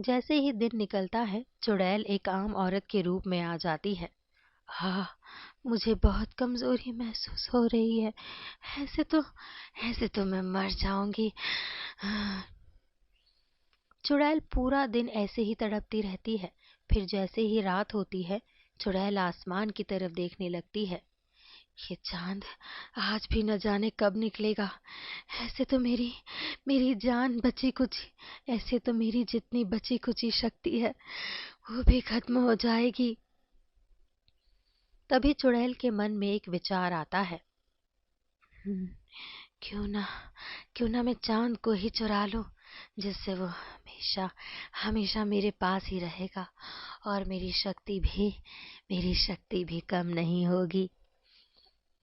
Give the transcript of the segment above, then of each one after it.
जैसे ही दिन निकलता है, चुड़ैल एक आम औरत के रूप में आ जाती है। हाँ, मुझे बहुत कमजोरी महसूस हो रही है। ऐसे तो ऐसे तो मैं मर जाऊंगी। हाँ। चुड़ैल पूरा दिन ऐसे ही तड़पती रहती है। फिर जैसे ही रात होती है, चुड़ैल आसमान की तरफ देखने लगती है। ये चांद आज भी न जाने कब निकलेगा। ऐसे तो मेरी मेरी जान बची कुची ऐसे तो मेरी जितनी बची कुची शक्ति है वो भी खत्म हो जाएगी। तभी चुड़ैल के मन में एक विचार आता है। "हम्म, क्यों ना क्यों ना मैं चांद को ही चुरा लूं, जिससे वो हमेशा हमेशा मेरे पास ही रहेगा और मेरी शक्ति भी कम नहीं होगी।"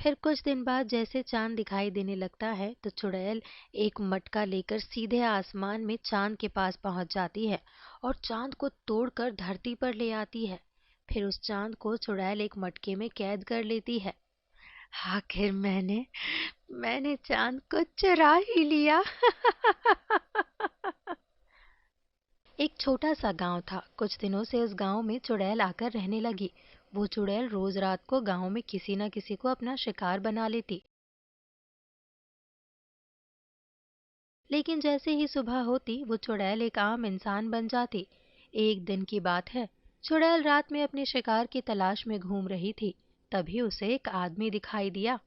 फिर कुछ दिन बाद जैसे चांद दिखाई देने लगता है, तो चुड़ैल एक मटका लेकर सीधे आसमान में चांद के पास पहुंच जाती है और चांद को तोड़कर धरती पर ले आती है। फिर उस चांद को चुड़ैल एक मटके में कैद कर लेती है। आखिर मैंने मैंने चांद को चुरा ही लिया। एक छोटा सा गांव था। कुछ दिनों से उस गांव में चुड़ैल आकर रहने लगी। वो चुड़ैल रोज रात को गांव में किसी न किसी को अपना शिकार बना लेती। लेकिन जैसे ही सुबह होती, वो चुड़ैल एक आम इंसान बन जाती। एक दिन की बात है, चुड़ैल रात में अपने शिकार की तलाश में घूम रही थी। तभी उसे एक आदमी दिखाई दिया।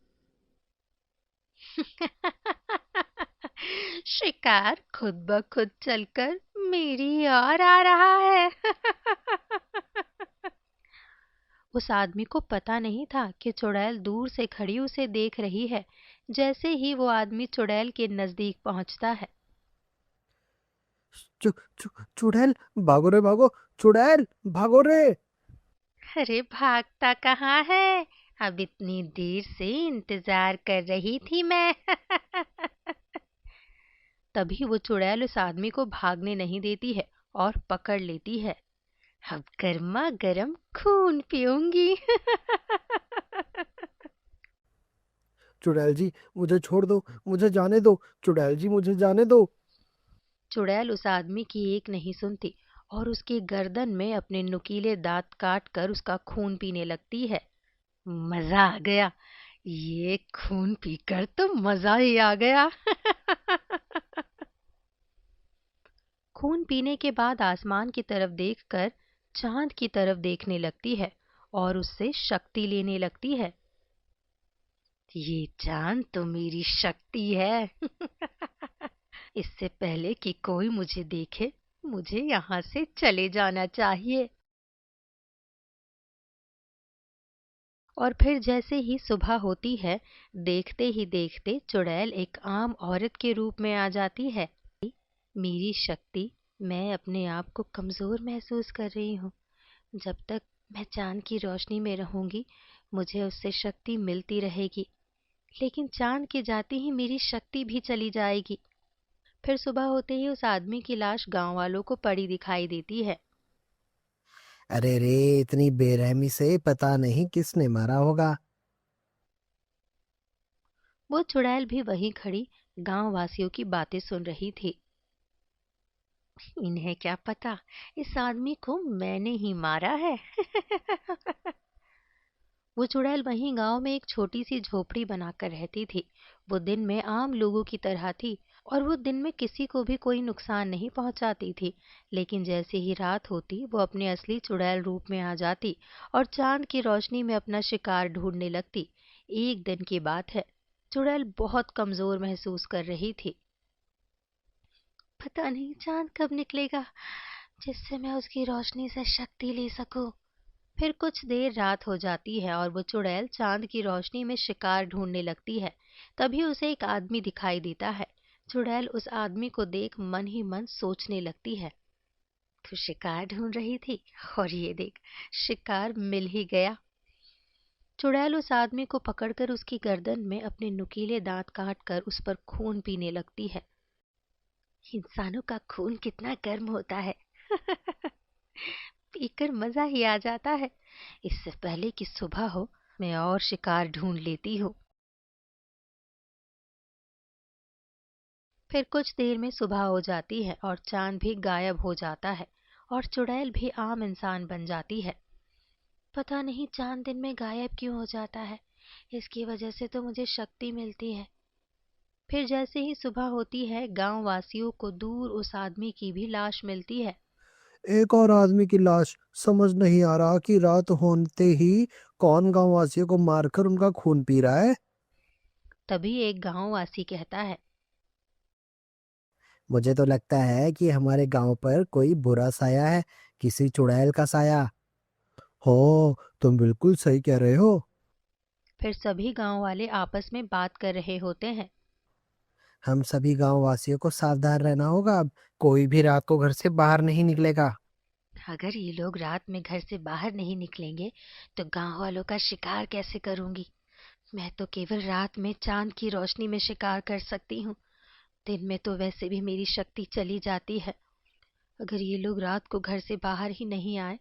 शिकार खुद ब खुद चलकर मेरी ओर आ रहा है। उस आदमी को पता नहीं था कि चुड़ैल दूर से खड़ी उसे देख रही है। जैसे ही वो आदमी चुड़ैल के नजदीक पहुंचता है। चु, चु, चुड़ैल, भागो रे भागो। चुड़ैल, भागो रे। अरे भागता कहाँ है? अब इतनी देर से इंतजार कर रही थी मैं। तभी वो चुड़ैल उस आदमी को भागने नहीं देती है और पकड़ लेती है। अब गर्मा गर्म खून पीऊंगी। चुड़ैल जी, मुझे छोड़ दो, मुझे जाने दो। चुड़ैल जी, मुझे जाने दो। चुड़ैल उस आदमी की एक नहीं सुनती और उसकी गर्दन में अपने नुकीले दांत काट कर उसका खून पीने लगती है। मजा आ गया। ये खून पीकर तो मजा ही आ गया। खून पीने के बाद आसमान की तरफ देखकर चांद की तरफ देखने लगती है और उससे शक्ति लेने लगती है। ये चांद तो मेरी शक्ति है। इससे पहले कि कोई मुझे देखे, मुझे यहाँ से चले जाना चाहिए। और फिर जैसे ही सुबह होती है, देखते ही देखते चुड़ैल एक आम औरत के रूप में आ जाती है। मेरी शक्ति, मैं अपने आप को कमजोर महसूस कर रही हूँ। जब तक मैं चांद की रोशनी में रहूंगी, मुझे उससे शक्ति मिलती रहेगी। लेकिन चांद के जाते ही मेरी शक्ति भी चली जाएगी। फिर सुबह होते ही उस आदमी की लाश गांव वालों को पड़ी दिखाई देती है। अरे रे, इतनी बेरहमी से पता नहीं किसने मारा होगा। वो चुड़ैल भी वहीं खड़ी गांव वासियों की बातें सुन रही थी। इन्हें क्या पता, इस आदमी को मैंने ही मारा है। वो चुड़ैल वहीं गांव में एक छोटी सी झोपड़ी बनाकर रहती थी। वो दिन में आम लोगों की तरह थी और वो दिन में किसी को भी कोई नुकसान नहीं पहुंचाती थी। लेकिन जैसे ही रात होती, वो अपने असली चुड़ैल रूप में आ जाती और चांद की रोशनी में अपना शिकार ढूंढने लगती। एक दिन की बात है, चुड़ैल बहुत कमजोर महसूस कर रही थी। पता नहीं चांद कब निकलेगा, जिससे मैं उसकी रोशनी से शक्ति ले सकूं। फिर कुछ देर रात हो जाती है और वो चुड़ैल चांद की रोशनी में शिकार ढूंढने लगती है। तभी उसे एक आदमी दिखाई देता है। चुड़ैल उस आदमी को देख मन ही मन सोचने लगती है। तू शिकार ढूंढ रही थी और ये देख, शिकार मिल ही गया। चुड़ैल उस आदमी को पकड़कर उसकी गर्दन में अपने नुकीले दांत काट कर उस पर खून पीने लगती है। इंसानों का खून कितना गर्म होता है। पीकर मजा ही आ जाता है। इससे पहले कि सुबह हो, मैं और शिकार ढूंढ लेती हूँ। फिर कुछ देर में सुबह हो जाती है और चांद भी गायब हो जाता है और चुड़ैल भी आम इंसान बन जाती है। पता नहीं चांद दिन में गायब क्यों हो जाता है, इसकी वजह से तो मुझे शक्ति मिलती है। फिर जैसे ही सुबह होती है, गांव वासियों को दूर उस आदमी की भी लाश मिलती है। एक और आदमी की लाश। समझ नहीं आ रहा कि रात होते ही कौन गांव वासियों को मारकर उनका खून पी रहा है। तभी एक गांव वासी कहता है। मुझे तो लगता है कि हमारे गांव पर कोई बुरा साया है, किसी चुड़ैल का साया। हो, तुम बिल्कुल सही कह रहे हो। फिर सभी गांव वाले आपस में बात कर रहे होते हैं। हम सभी गांव वासियों को सावधान रहना होगा। अब कोई भी रात को घर से बाहर नहीं निकलेगा। अगर ये लोग रात में घर से बाहर नहीं निकलेंगे तो गांव वालों का शिकार कैसे करूंगी? मैं तो केवल रात में चांद की रोशनी में शिकार कर सकती हूँ। दिन में तो वैसे भी मेरी शक्ति चली जाती है। अगर ये लोग रात को घर से बाहर ही नहीं आए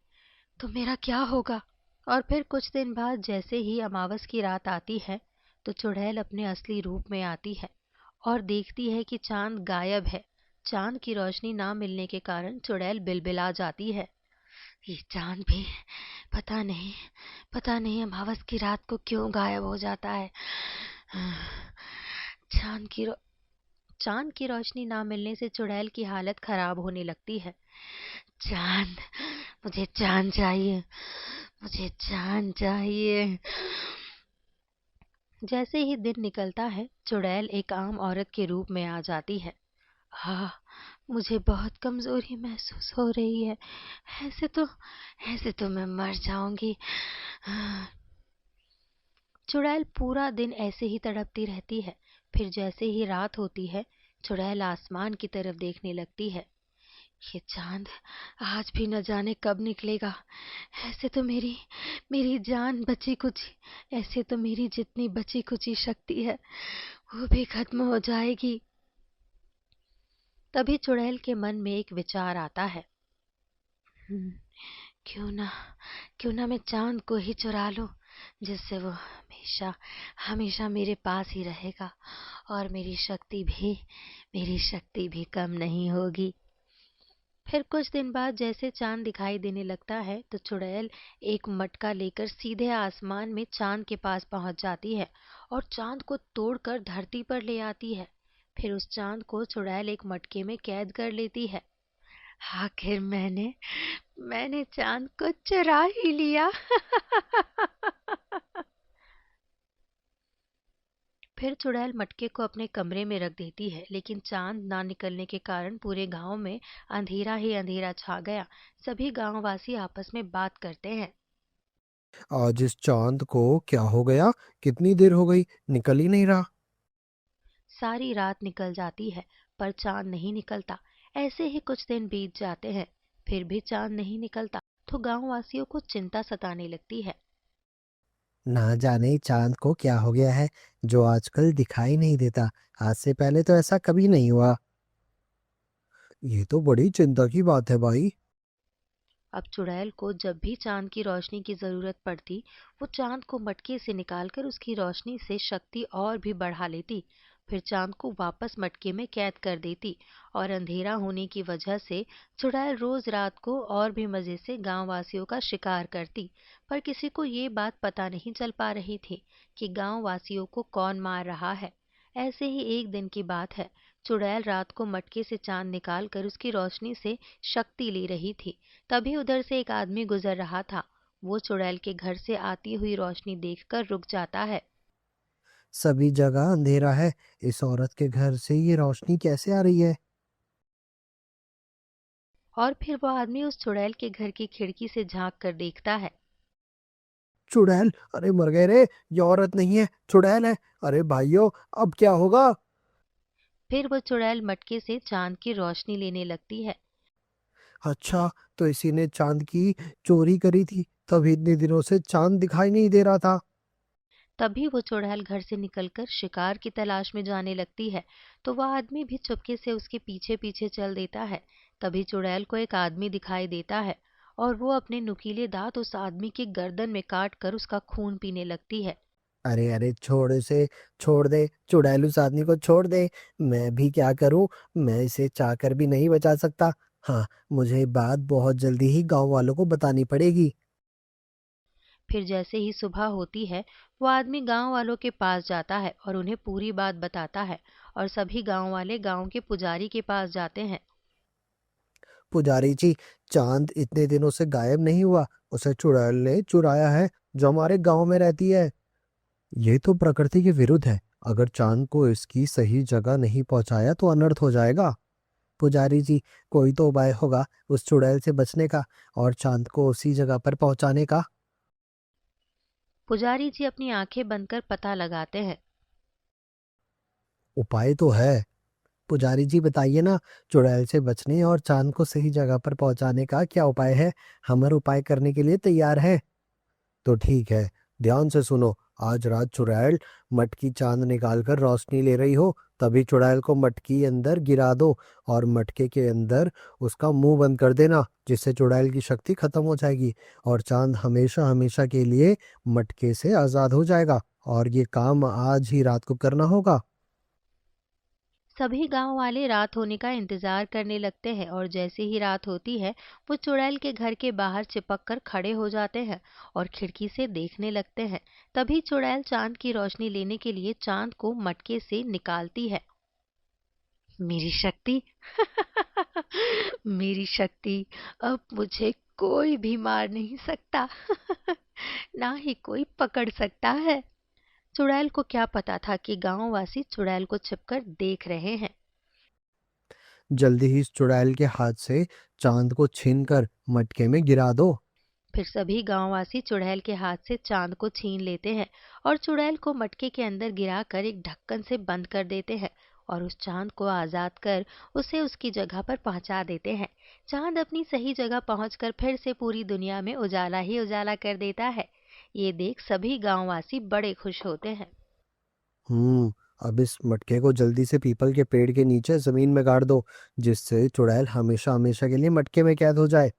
तो मेरा क्या होगा? और फिर कुछ दिन बाद जैसे ही अमावस की रात आती है तो चुड़ैल अपने असली रूप में आती है और देखती है कि चांद गायब है। चांद की रोशनी ना मिलने के कारण चुड़ैल बिलबिला जाती है। ये चांद भी पता नहीं अमावस की रात को क्यों गायब हो जाता है। चांद की रो, चांद की रोशनी ना मिलने से चुड़ैल की हालत खराब होने लगती है। चांद, मुझे चांद चाहिए, मुझे चांद चाहिए। जैसे ही दिन निकलता है चुड़ैल एक आम औरत के रूप में आ जाती है। हाँ, मुझे बहुत कमजोरी महसूस हो रही है। ऐसे तो मैं मर जाऊंगी। चुड़ैल पूरा दिन ऐसे ही तड़पती रहती है। फिर जैसे ही रात होती है चुड़ैल आसमान की तरफ देखने लगती है। ये चांद आज भी न जाने कब निकलेगा। ऐसे तो मेरी मेरी जान बची कुची ऐसे तो मेरी जितनी बची कुची शक्ति है वो भी खत्म हो जाएगी। तभी चुड़ैल के मन में एक विचार आता है। "हम्म, क्यों ना क्यों ना मैं चांद को ही चुरा लूं, जिससे वो हमेशा हमेशा मेरे पास ही रहेगा और मेरी शक्ति भी कम नहीं होगी।" फिर कुछ दिन बाद जैसे चांद दिखाई देने लगता है तो चुड़ैल एक मटका लेकर सीधे आसमान में चांद के पास पहुंच जाती है और चांद को तोड़कर धरती पर ले आती है। फिर उस चांद को चुड़ैल एक मटके में कैद कर लेती है। आखिर मैंने चांद को चुरा ही लिया। फिर चुड़ैल मटके को अपने कमरे में रख देती है, लेकिन चांद ना निकलने के कारण पूरे गांव में अंधेरा ही अंधेरा छा गया। सभी गांववासी आपस में बात करते हैं। आज इस चांद को क्या हो गया? कितनी देर हो गई, निकल ही नहीं रहा। सारी रात निकल जाती है पर चांद नहीं निकलता। ऐसे ही कुछ दिन बीत जाते हैं, फिर भी चांद नहीं निकलता तो गांववासियों को चिंता सताने लगती है। ना जाने चांद को क्या हो गया है, जो आजकल दिखाई नहीं देता। आज से पहले तो ऐसा कभी नहीं हुआ। ये तो बड़ी चिंता की बात है भाई। अब चुड़ैल को जब भी चांद की रोशनी की जरूरत पड़ती वो चांद को मटके से निकालकर उसकी रोशनी से शक्ति और भी बढ़ा लेती। फिर चांद को वापस मटके में कैद कर देती और अंधेरा होने की वजह से चुड़ैल रोज रात को और भी मजे से गांव वासियों का शिकार करती। पर किसी को ये बात पता नहीं चल पा रही थी कि गांव वासियों को कौन मार रहा है। ऐसे ही एक दिन की बात है। चुड़ैल रात को मटके से चांद निकाल कर उसकी रोशनी से शक्ति ले रही थी। तभी उधर से एक आदमी गुजर रहा था। वो चुड़ैल के घर से आती हुई रोशनी देखकर रुक जाता है। सभी जगह अंधेरा है, इस औरत के घर से ये रोशनी कैसे आ रही है? और फिर वो आदमी उस चुड़ैल के घर की खिड़की से झांक कर देखता है। चुड़ैल? अरे मर गए रे, ये औरत नहीं है, चुड़ैल है। अरे भाइयों, अब क्या होगा? फिर वो चुड़ैल मटके से चांद की रोशनी लेने लगती है। अच्छा, तो इसी ने चांद की चोरी करी थी, तभी इतने दिनों से चांद दिखाई नहीं दे रहा था। तभी वो चुड़ैल घर से निकलकर शिकार की तलाश में जाने लगती है तो वह आदमी भी चुपके से उसके पीछे पीछे चल देता है। तभी चुड़ैल को एक आदमी दिखाई देता है और वो अपने नुकीले दांत उस आदमी की गर्दन में काट कर उसका खून पीने लगती है। अरे अरे छोड़ इसे, छोड़ दे, चुड़ैल उस आदमी को छोड़ दे। मैं भी क्या करूं, मैं इसे चाहकर भी नहीं बचा सकता। हाँ, मुझे ये बात बहुत जल्दी ही गांव वालों को बतानी पड़ेगी। फिर जैसे ही सुबह होती है, वो आदमी गांव वालों के पास जाता है और उन्हें पूरी बात बताता है। और सभी गांव वाले गांव के पुजारी के पास जाते हैं। पुजारी जी, चांद इतने दिनों से गायब नहीं हुआ, उसे चुड़ैल ने चुराया है, जो हमारे गांव में रहती है। ये तो प्रकृति के विरुद्ध है। अगर चांद को इसकी सही जगह नहीं पहुंचाया तो अनर्थ हो जाएगा। पुजारी जी, कोई तो उपाय होगा उस चुड़ैल से बचने का और चांद को उसी जगह पर पहुंचाने का। पुजारी जी अपनी आंखें बंद कर पता लगाते हैं। उपाय तो है। पुजारी जी बताइए ना, चुड़ैल से बचने और चांद को सही जगह पर पहुंचाने का क्या उपाय है। हम हर उपाय करने के लिए तैयार हैं। तो ठीक है, ध्यान से सुनो। आज रात चुड़ैल मटकी चांद निकाल कर रोशनी ले रही हो, तभी चुड़ैल को मटकी अंदर गिरा दो और मटके के अंदर उसका मुंह बंद कर देना, जिससे चुड़ैल की शक्ति खत्म हो जाएगी और चांद हमेशा हमेशा के लिए मटके से आजाद हो जाएगा। और ये काम आज ही रात को करना होगा। सभी गांव वाले रात होने का इंतजार करने लगते हैं और जैसे ही रात होती है, वो चुड़ैल के घर के बाहर चिपक कर खड़े हो जाते हैं और खिड़की से देखने लगते हैं। तभी चुड़ैल चांद की रोशनी लेने के लिए चांद को मटके से निकालती है। मेरी शक्ति मेरी शक्ति, अब मुझे कोई भी मार नहीं सकता। ना ही कोई पकड़ सकता है। चुड़ैल को क्या पता था कि गांववासी चुड़ैल को छिपकर देख रहे हैं। जल्दी ही इस चुड़ैल के हाथ से चांद को छीनकर मटके में गिरा दो। फिर सभी गांववासी चुड़ैल के हाथ से चांद को छीन लेते हैं और चुड़ैल को मटके के अंदर गिराकर एक ढक्कन से बंद कर देते हैं और उस चांद को आजाद कर उसे उसकी जगह पर पहुंचा देते हैं। चांद अपनी सही जगह पहुंचकर फिर से पूरी दुनिया में उजाला ही उजाला कर देता है। ये देख सभी गांववासी बड़े खुश होते हैं। अब इस मटके को जल्दी से पीपल के पेड़ के नीचे जमीन में गाड़ दो, जिससे चुड़ैल हमेशा हमेशा के लिए मटके में कैद हो जाए।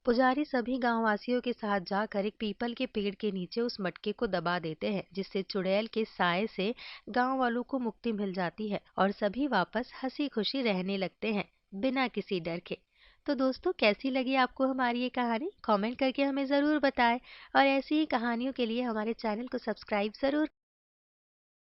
पुजारी सभी गांववासियों के साथ जाकर एक पीपल के पेड़ के नीचे उस मटके को दबा देते हैं, जिससे चुड़ैल के साए से गांव वालों को मुक्ति मिल जाती है और सभी वापस हंसी खुशी रहने लगते हैं, बिना किसी डर के। तो दोस्तों, कैसी लगी आपको हमारी ये कहानी? कमेंट करके हमें ज़रूर बताएं और ऐसी ही कहानियों के लिए हमारे चैनल को सब्सक्राइब ज़रूर